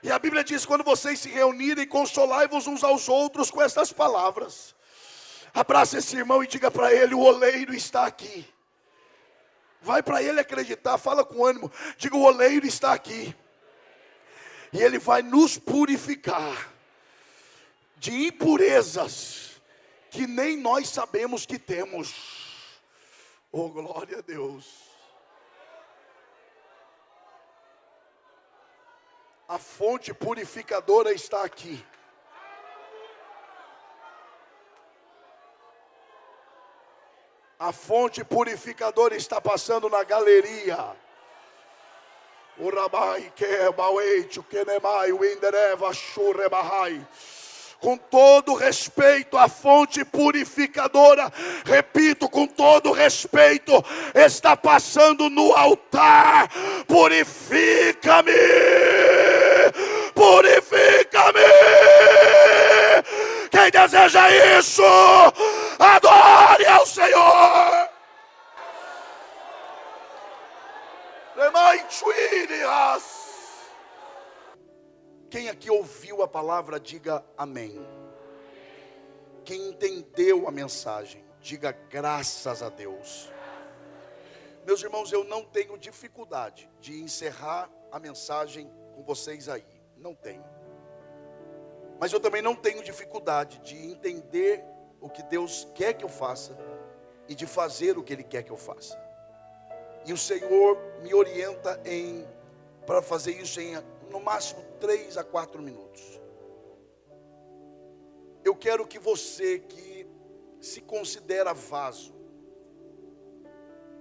E a Bíblia diz, quando vocês se reunirem, consolai-vos uns aos outros com estas palavras. Abraça esse irmão e diga para ele, o oleiro está aqui. Vai para ele acreditar, fala com ânimo. Diga, o oleiro está aqui. E ele vai nos purificar de impurezas que nem nós sabemos que temos. Oh, glória a Deus. A fonte purificadora está aqui. A fonte purificadora está passando na galeria. O Rabai que bauete, o Kenemai, o Indereva, Shurebahai. Com todo respeito, a fonte purificadora, repito, com todo respeito, está passando no altar. Purifica-me! Purifica-me! Quem deseja isso, adore ao Senhor. Quem aqui ouviu a palavra, diga amém. Quem entendeu a mensagem, diga graças a Deus. Meus irmãos, eu não tenho dificuldade de encerrar a mensagem com vocês aí. Não tenho. Mas eu também não tenho dificuldade de entender o que Deus quer que eu faça e de fazer o que Ele quer que eu faça. E o Senhor me orienta para fazer isso em no máximo 3 a 4 minutos. Eu quero que você que se considera vaso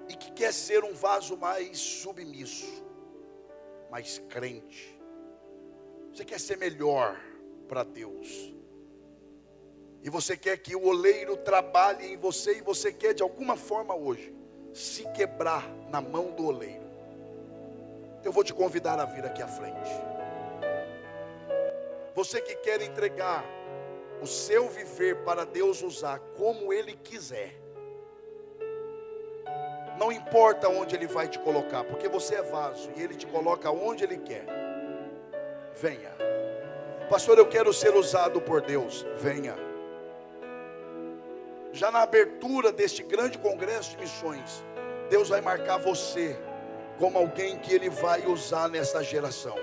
e que quer ser um vaso mais submisso, mais crente, você quer ser melhor para Deus, e você quer que o oleiro trabalhe em você, e você quer de alguma forma hoje se quebrar na mão do oleiro, eu vou te convidar a vir aqui à frente. Você que quer entregar o seu viver para Deus usar como Ele quiser, não importa onde Ele vai te colocar, porque você é vaso e Ele te coloca onde Ele quer. Venha. Pastor, eu quero ser usado por Deus. Venha. Já na abertura deste grande congresso de missões, Deus vai marcar você como alguém que Ele vai usar nessa geração.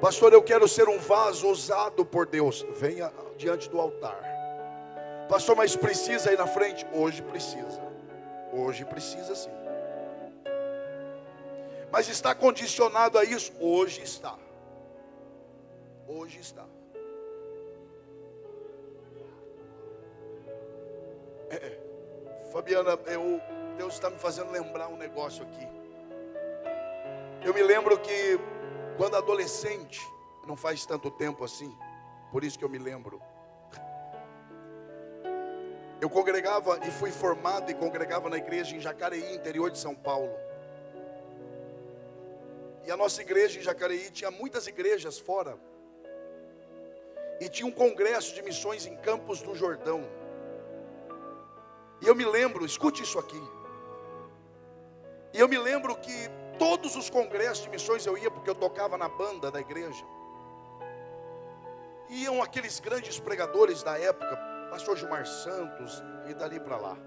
Pastor, eu quero ser um vaso usado por Deus. Venha diante do altar. Pastor, mas precisa ir na frente? Hoje precisa. Hoje precisa sim. Mas está condicionado a isso? Hoje está. Hoje está. Fabiana, Deus está me fazendo lembrar um negócio aqui. Eu me lembro que quando adolescente, não faz tanto tempo assim, por isso que eu me lembro. Eu congregava e fui formado e congregava na igreja em Jacareí, interior de São Paulo. E a nossa igreja em Jacareí tinha muitas igrejas fora. E tinha um congresso de missões em Campos do Jordão. E eu me lembro, escute isso aqui. E eu me lembro que todos os congressos de missões eu ia, porque eu tocava na banda da igreja. Iam aqueles grandes pregadores da época, pastor Gilmar Santos e dali para lá.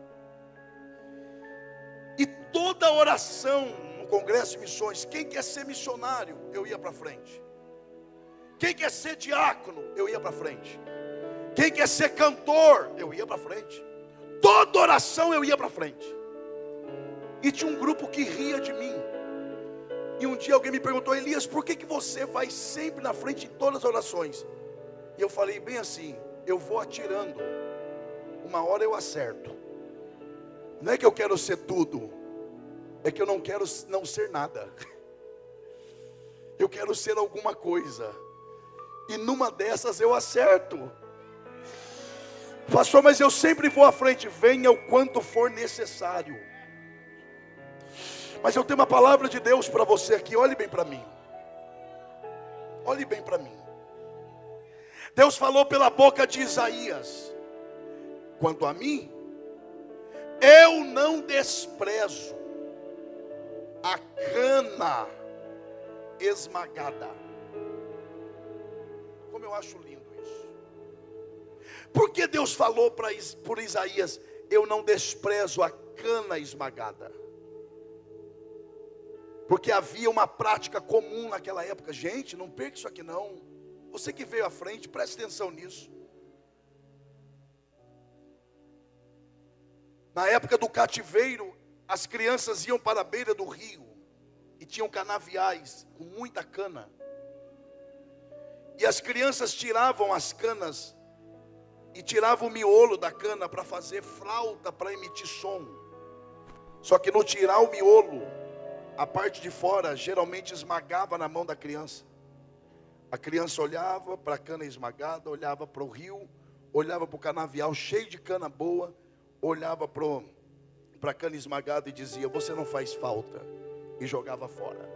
E toda oração no congresso de missões, quem quer ser missionário, eu ia para frente. Quem quer ser diácono, eu ia para frente. Quem quer ser cantor, eu ia para frente. Toda oração eu ia para frente. E tinha um grupo que ria de mim. E um dia alguém me perguntou: Elias, por que você vai sempre na frente em todas as orações? E eu falei bem assim: eu vou atirando, uma hora eu acerto. Não é que eu quero ser tudo, é que eu não quero não ser nada. Eu quero ser alguma coisa, e numa dessas eu acerto. Pastor, mas eu sempre vou à frente. Venha o quanto for necessário. Mas eu tenho uma palavra de Deus para você aqui. Olhe bem para mim. Olhe bem para mim. Deus falou pela boca de Isaías: quanto a mim, eu não desprezo a cana esmagada. Como eu acho lindo isso. Por que Deus falou por Isaías: eu não desprezo a cana esmagada? Porque havia uma prática comum naquela época. Gente, não perca isso aqui não. Você que veio à frente, preste atenção nisso. Na época do cativeiro, as crianças iam para a beira do rio. e tinham canaviais com muita cana. E as crianças tiravam as canas e tiravam o miolo da cana para fazer flauta, para emitir som. Só que no tirar o miolo, a parte de fora geralmente esmagava na mão da criança. A criança olhava para a cana esmagada, olhava para o rio, olhava para o canavial cheio de cana boa, olhava para a cana esmagada e dizia: você não faz falta, e jogava fora.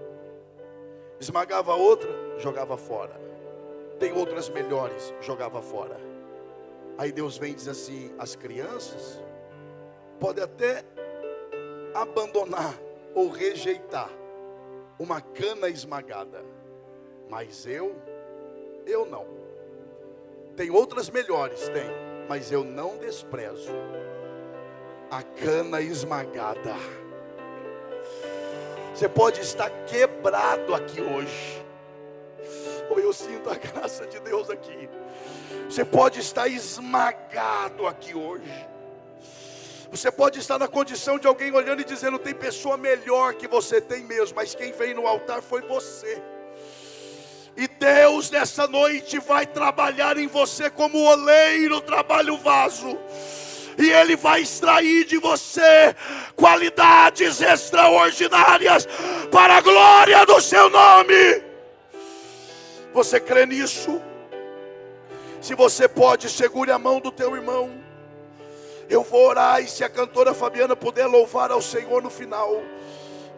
Esmagava outra, jogava fora. Tem outras melhores, jogava fora. Aí Deus vem e diz assim: as crianças podem até abandonar ou rejeitar uma cana esmagada, mas eu não. Tem outras melhores, tem, mas eu não desprezo a cana esmagada. Você pode estar quebrado aqui hoje, ou eu sinto a graça de Deus aqui. Você pode estar esmagado aqui hoje. Você pode estar na condição de alguém olhando e dizendo: tem pessoa melhor que você, tem mesmo, mas quem veio no altar foi você. E Deus nessa noite vai trabalhar em você como o oleiro trabalha o vaso. E Ele vai extrair de você qualidades extraordinárias para a glória do seu nome. Você crê nisso? Se você pode, segure a mão do teu irmão. Eu vou orar, e se a cantora Fabiana puder louvar ao Senhor no final,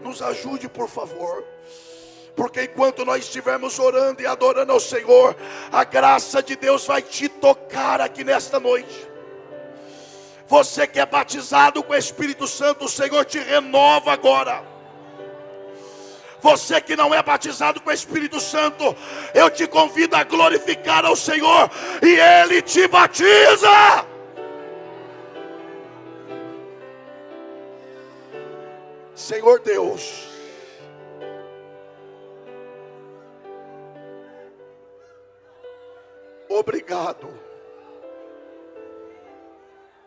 nos ajude, por favor. Porque enquanto nós estivermos orando e adorando ao Senhor, a graça de Deus vai te tocar aqui nesta noite. Você que é batizado com o Espírito Santo, o Senhor te renova agora. Você que não é batizado com o Espírito Santo, eu te convido a glorificar ao Senhor, e Ele te batiza. Senhor Deus, obrigado,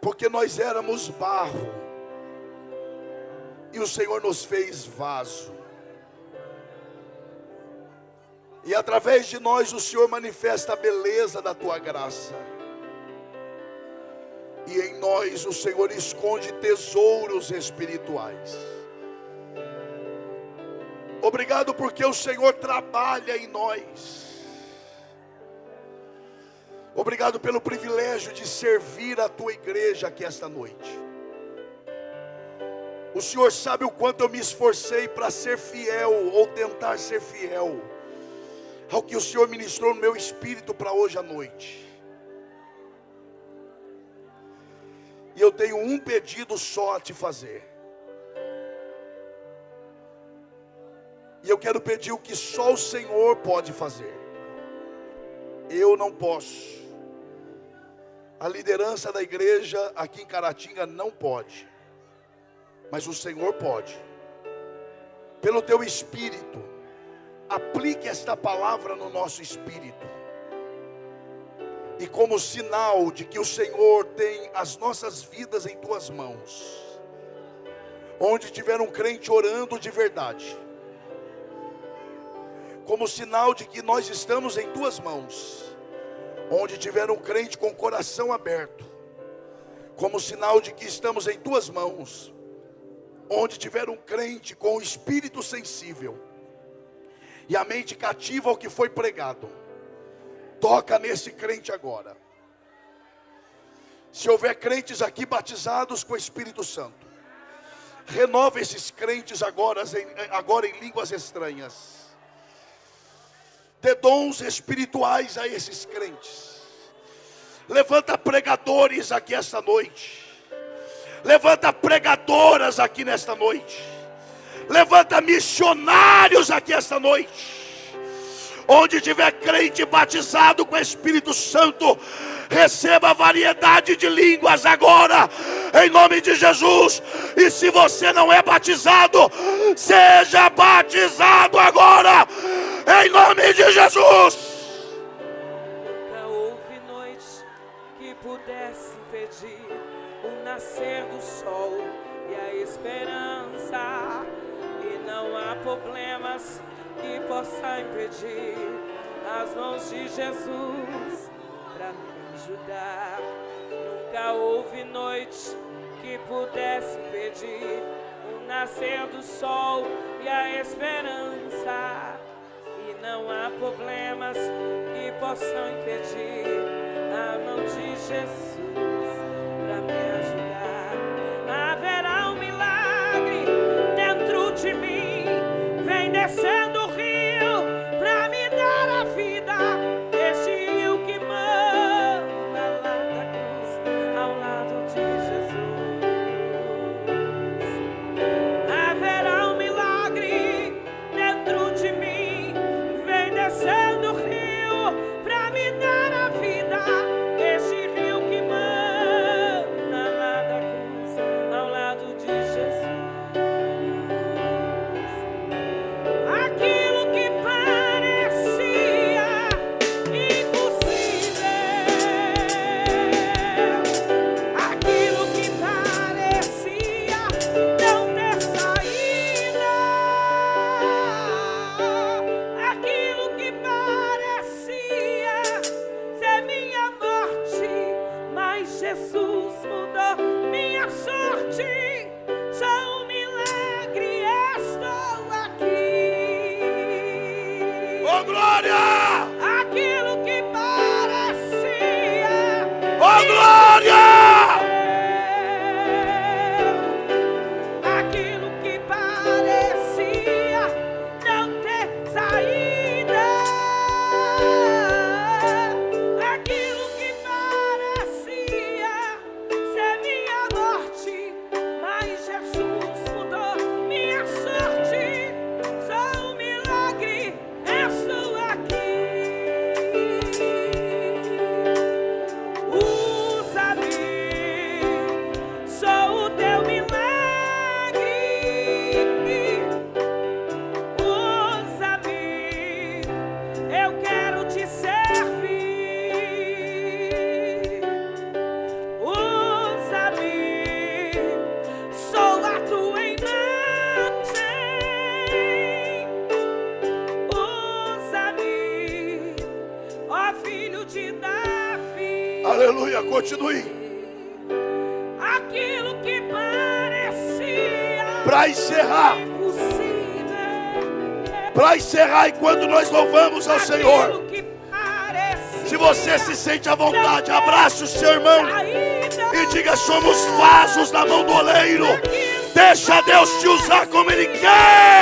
porque nós éramos barro e o Senhor nos fez vaso, e através de nós o Senhor manifesta a beleza da tua graça, e em nós o Senhor esconde tesouros espirituais. Obrigado porque o Senhor trabalha em nós. Obrigado pelo privilégio de servir a tua igreja aqui esta noite. O Senhor sabe o quanto eu me esforcei para ser fiel, ou tentar ser fiel, ao que o Senhor ministrou no meu espírito para hoje à noite. E eu tenho um pedido só a te fazer. E eu quero pedir o que só o Senhor pode fazer. Eu não posso. A liderança da igreja aqui em Caratinga não pode. Mas o Senhor pode. Pelo teu espírito, aplique esta palavra no nosso espírito. E como sinal de que o Senhor tem as nossas vidas em tuas mãos, onde tiver um crente orando de verdade, como sinal de que nós estamos em tuas mãos, onde tiver um crente com o coração aberto, como sinal de que estamos em tuas mãos, onde tiver um crente com o espírito sensível e a mente cativa ao que foi pregado, toca nesse crente agora. Se houver crentes aqui batizados com o Espírito Santo, renova esses crentes agora em línguas estranhas. Dê dons espirituais a esses crentes. Levanta pregadores aqui esta noite. Levanta pregadoras aqui nesta noite. Levanta missionários aqui esta noite. Onde tiver crente batizado com o Espírito Santo, receba variedade de línguas agora, em nome de Jesus. E se você não é batizado, seja batizado agora, em nome de Jesus. Nunca houve noite que pudesse impedir o nascer do sol e a esperança, e não há problemas que possam impedir as mãos de Jesus para me ajudar. Nunca houve noite que pudesse impedir o nascer do sol e a esperança. E não há problemas que possam impedir a mão de Jesus para me ajudar. Haverá um milagre dentro de mim, vem descendo o rio para me dar a vida. Este rio que manda lá da cruz ao lado de Jesus. Haverá um milagre dentro de mim, vem descendo o rio para me dar a vida. Este rio que manda lá da cruz ao lado de Jesus. Aquilo que parecia impossível, aquilo que parecia não ter saída, aquilo que parecia ser minha morte, mas Jesus mudou minha sorte. Sou um milagre, estou aqui. Oh, glória! Aquilo que parecia Oh, glória! aquilo que parecia não ter saída, aquilo que parecia ser minha morte, mas Jesus mudou minha sorte. Sou um milagre, estou aqui. Usa-me, sou o teu milagre. Usa-me, eu quero te servir. Usa-me, sou a tua imagem. Usa-me, ó filho de Davi. Aleluia, continue. Aquilo que parecia Para encerrar, impossível, para encerrar, enquanto nós louvamos ao Senhor. aquilo que parecia Se você se sente à vontade, abrace o seu irmão saída, e diga: somos vasos na mão do oleiro. Deixa Deus te usar como Ele quer.